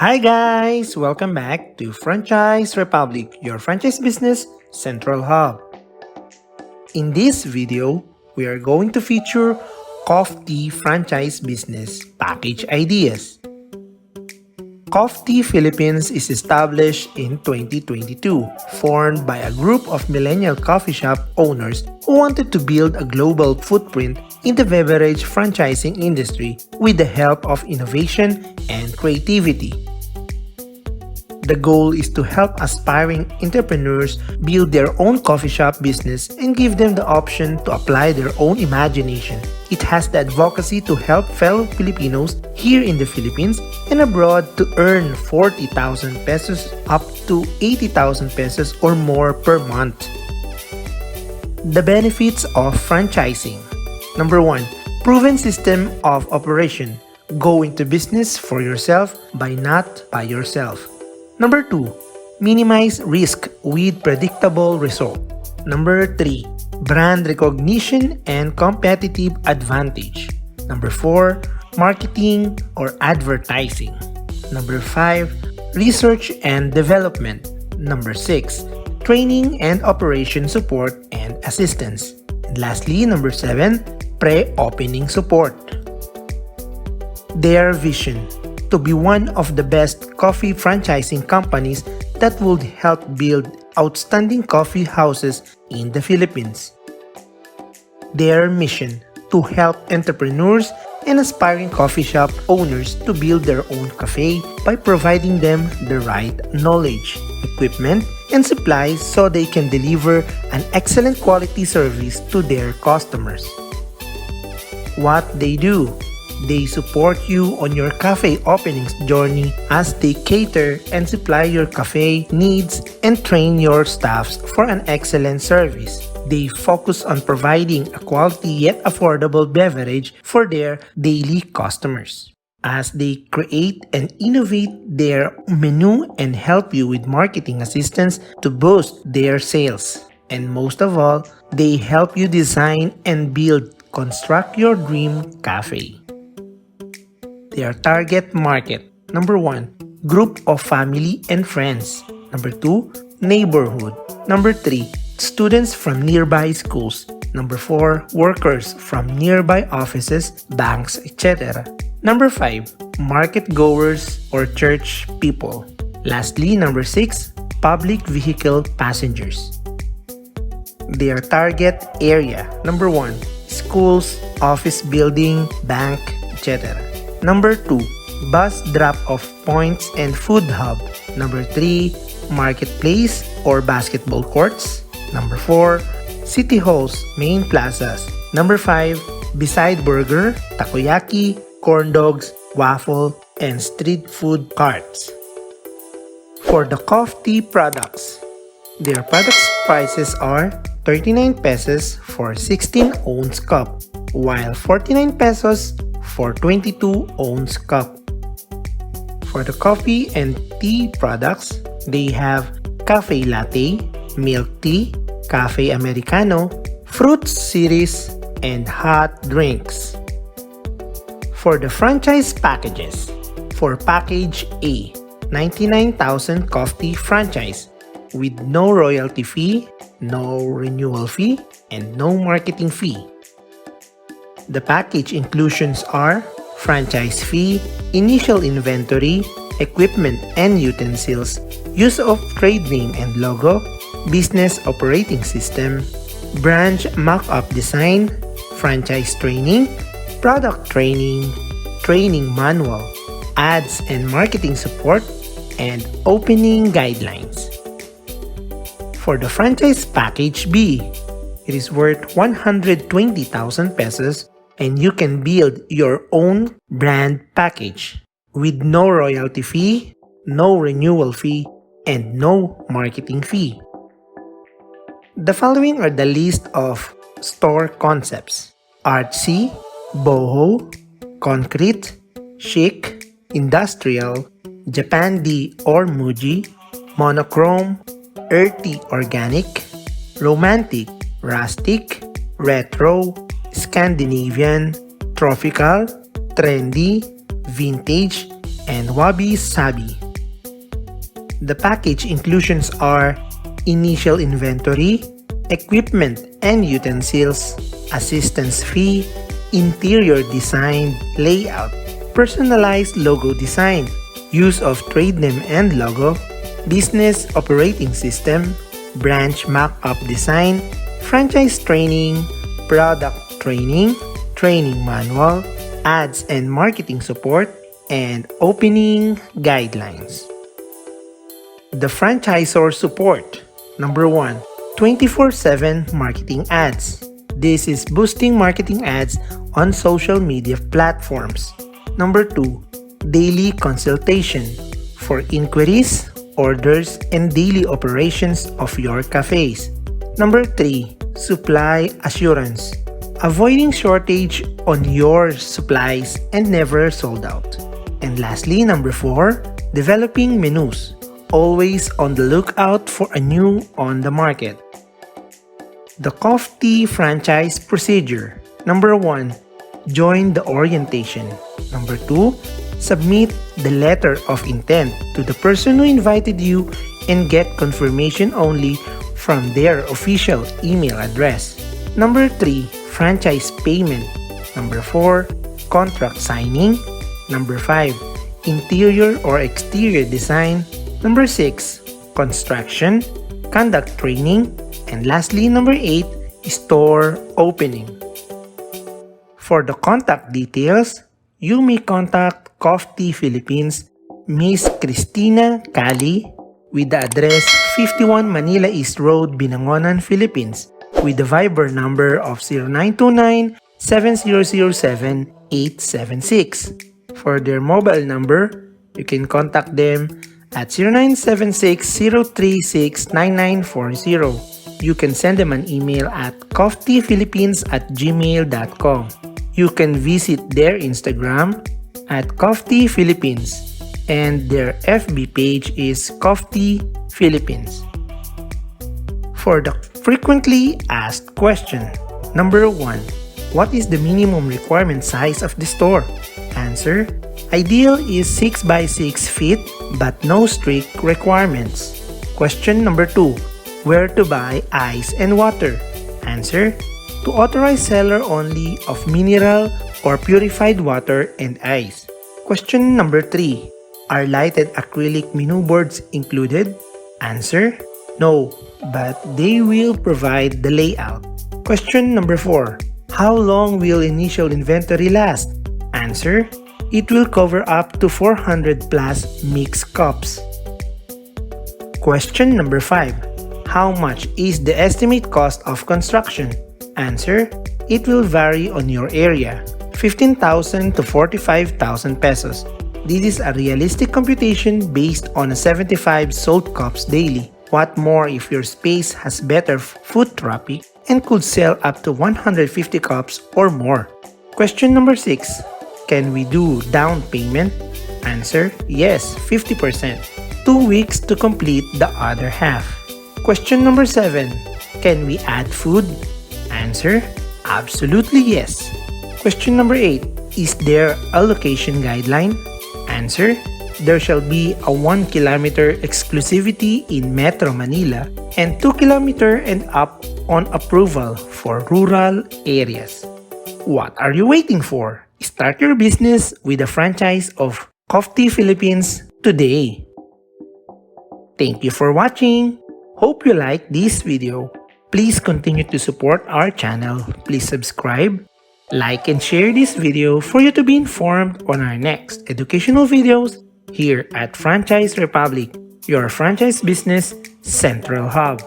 Hi guys! Welcome back to Franchise Republic, your franchise business central hub. In this video, we are going to feature COFTEA franchise business package ideas. COFTEA Philippines is established in 2022, formed by a group of millennial coffee shop owners who wanted to build a global footprint in the beverage franchising industry with the help of innovation and creativity. The goal is to help aspiring entrepreneurs build their own coffee shop business and give them the option to apply their own imagination. It has the advocacy to help fellow Filipinos here in the Philippines and abroad to earn 40,000 pesos up to 80,000 pesos or more per month. The benefits of franchising. Number 1. Proven system of operation. Go into business for yourself by not by yourself. Number 2. Minimize risk with predictable result. Number 3. Brand recognition and competitive advantage. Number 4. Marketing or advertising. Number 5. Research and development. Number 6. Training and operation support and assistance. And lastly, number 7. Pre-opening support. Their vision: to be one of the best coffee franchising companies that would help build outstanding coffee houses in the Philippines. Their mission: to help entrepreneurs and aspiring coffee shop owners to build their own cafe by providing them the right knowledge, equipment, and supplies so they can deliver an excellent quality service to their customers. What they do: they support you on your cafe openings journey as they cater and supply your cafe needs and train your staffs for an excellent service. They focus on providing a quality yet affordable beverage for their daily customers. As they create and innovate their menu and help you with marketing assistance to boost their sales. And most of all, they help you design and construct your dream cafe. Their target market. Number 1. Group of family and friends. Number 2. Neighborhood. Number 3. Students from nearby schools. Number 4. Workers from nearby offices, banks, etc. Number 5. Market goers or church people. Lastly, number 6. Public vehicle passengers. Their target area. Number 1. Schools, office building, bank, etc. Number 2. Bus drop-off points and food hub. Number 3. Marketplace or basketball courts. Number 4. City halls, main plazas. Number 5. Beside burger, takoyaki, corn dogs, waffle, and street food carts. For the COFTEA products, their products prices are 39 pesos for 16 ounce cup, while 49 pesos for 22 ounce cup. For the coffee and tea products, they have cafe latte, milk tea, cafe americano, fruit series, and hot drinks. For the franchise packages, for package A, 99,000 COFTEA franchise with no royalty fee, no renewal fee, and no marketing fee. The package inclusions are franchise fee, initial inventory, equipment and utensils, use of trade name and logo, business operating system, branch mock-up design, franchise training, product training, training manual, ads and marketing support, and opening guidelines. For the franchise package B, it is worth 120,000 pesos and you can build your own brand package with no royalty fee, no renewal fee, and no marketing fee. The following are the list of store concepts: artsy, boho, concrete, chic, industrial, Japan D or Muji, monochrome, earthy organic, romantic, rustic, retro, Scandinavian, tropical, trendy, vintage, and wabi-sabi. The package inclusions are initial inventory, equipment and utensils, assistance fee, interior design, layout, personalized logo design, use of trade name and logo, business operating system, branch mock-up design, franchise training, product training, training manual, ads and marketing support, and opening guidelines. The franchisor support. Number 1. 24/7 marketing ads. This is boosting marketing ads on social media platforms. Number 2. Daily consultation for inquiries, orders, and daily operations of your cafes. Number 3. Supply assurance. Avoiding shortage on your supplies and never sold out. And lastly, number 4. Developing menus. Always on the lookout for a new on the market. The COFTEA franchise procedure. Number 1. Join the orientation. Number 2. Submit the letter of intent to the person who invited you and get confirmation only from their official email address. Number 3. Franchise payment. Number 4. Contract signing. Number 5. Interior or exterior design. Number 6. Construction, conduct training, and lastly, number 8. Store opening. For the contact details, you may contact COFTEA Philippines Miss Kristina Callie with the address 51 Manila East Road, Binangonan, Philippines with the Viber number of 0929-7007-876. For their mobile number, you can contact them at 0976-036-9940. You can send them an email at cofteaphilippines@gmail.com. You can visit their Instagram at COFTEA Philippines and their FB page is COFTEA Philippines. For the frequently asked question, number 1. What is the minimum requirement size of the store? Answer. Ideal is 6 by 6 feet but no strict requirements. Question number 2. Where to buy ice and water? Answer. To authorized seller only of mineral or purified water and ice. Question number 3. Are lighted acrylic menu boards included? Answer. No, but they will provide the layout. Question number 4. How long will initial inventory last? Answer. It will cover up to 400 plus mixed cups. Question number 5. How much is the estimate cost of construction? Answer. It will vary on your area, 15,000 to 45,000 pesos. This is a realistic computation based on 75 sold cups daily. What more if your space has better foot traffic and could sell up to 150 cups or more? Question number 6. Can we do down payment? Answer. Yes, 50%. 2 weeks to complete the other half. Question number 7. Can we add food? Answer. Absolutely yes. Question number 8. Is there a location guideline? Answer. There shall be a 1 kilometer exclusivity in Metro Manila and 2 kilometer and up on approval for rural areas. What are you waiting for? Start your business with a franchise of COFTEA Philippines today. Thank you for watching. Hope you like this video. Please continue to support our channel. Please subscribe, like, and share this video for you to be informed on our next educational videos here at Franchise Republic, your franchise business central hub.